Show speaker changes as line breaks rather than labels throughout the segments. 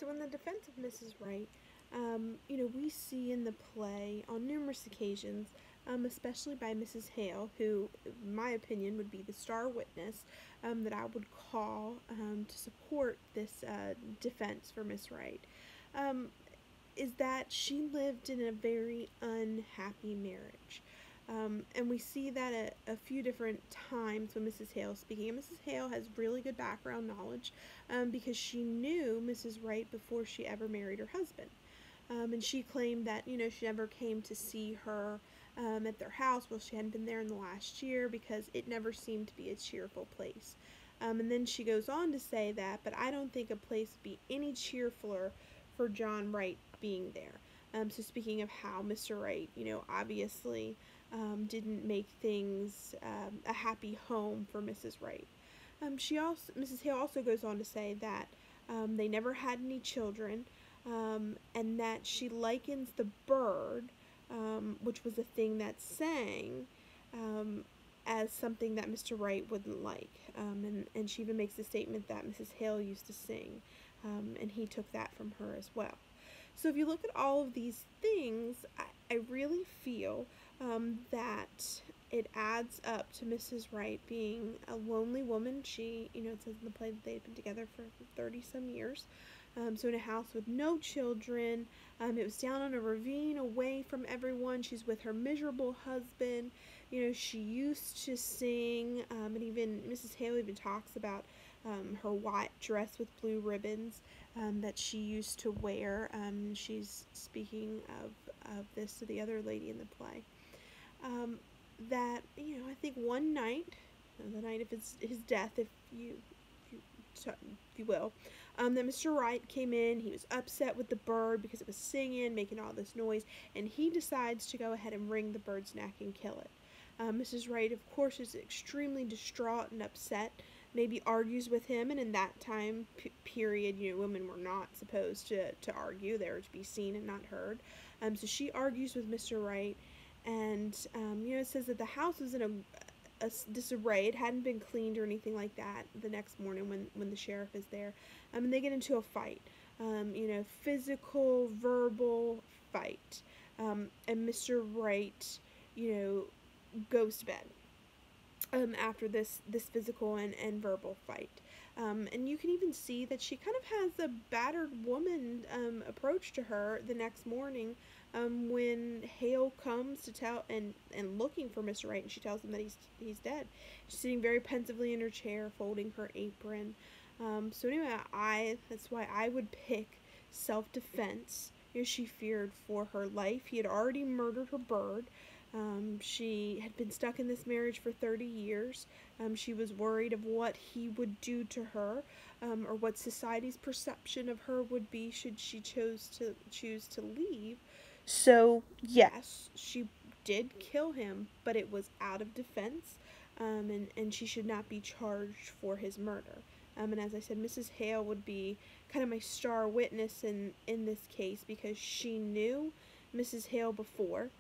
So in the defense of Mrs. Wright, we see in the play on numerous occasions, especially by Mrs. Hale, who, in my opinion, would be the star witness that I would call to support this defense for Miss Wright, um, is that she lived in a very unhappy marriage. And we see that at a few different times when Mrs. Hale is speaking. And Mrs. Hale has really good background knowledge because she knew Mrs. Wright before she ever married her husband. And she claimed that, she never came to see her at their house. Well, she hadn't been there in the last year because it never seemed to be a cheerful place. And then she goes on to say that, but I don't think a place would be any cheerfuler for John Wright being there. So speaking of how Mr. Wright, obviously didn't make things a happy home for Mrs. Wright. Mrs. Hale also goes on to say that they never had any children, and that she likens the bird, which was a thing that sang, as something that Mr. Wright wouldn't like. And she even makes the statement that Mrs. Hale used to sing, and he took that from her as well. So if you look at all of these things, I really feel that it adds up to Mrs. Wright being a lonely woman. She, it says in the play that they had been together for 30 some years. So in a house with no children, it was down on a ravine away from everyone. She's with her miserable husband. She used to sing, and even Mrs. Hale even talks about her white dress with blue ribbons that she used to wear. She's speaking of this to the other lady in the play. That, I think one night, the night of his death, if you will, that Mr. Wright came in. He was upset with the bird because it was singing, making all this noise, and he decides to go ahead and wring the bird's neck and kill it. Mrs. Wright, of course, is extremely distraught and upset, maybe argues with him, and in that time period, women were not supposed to argue. They were to be seen and not heard. So she argues with Mr. Wright, and, it says that the house was in a disarray. It hadn't been cleaned or anything like that the next morning when the sheriff is there. And they get into a fight, physical, verbal fight. And Mr. Wright, goes to bed after this physical and verbal fight. And you can even see that she kind of has a battered woman approach to her the next morning when Hale comes to tell and looking for Mr. Wright, and she tells him that he's dead. She's sitting very pensively in her chair, folding her apron. So anyway, that's why I would pick self-defense. She feared for her life. He had already murdered her bird. She had been stuck in this marriage for 30 years. She was worried of what he would do to her, or what society's perception of her would be should she choose to leave. So, yes, she did kill him, but it was out of defense, and she should not be charged for his murder. And as I said, Mrs. Hale would be kind of my star witness in this case because she knew Mrs. Hale before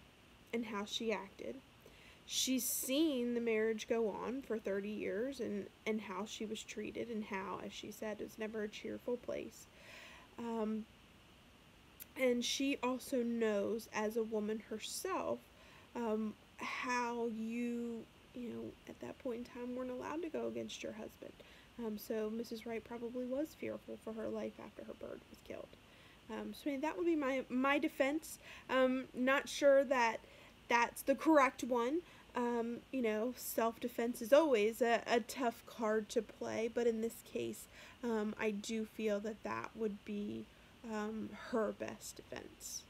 and how she acted. She's seen the marriage go on for 30 years and how she was treated and how, as she said, it was never a cheerful place. And she also knows as a woman herself how at that point in time weren't allowed to go against your husband. So Mrs. Wright probably was fearful for her life after her bird was killed. So that would be my defense. Not sure that that's the correct one. Self-defense is always a tough card to play, but in this case, I do feel that would be her best defense.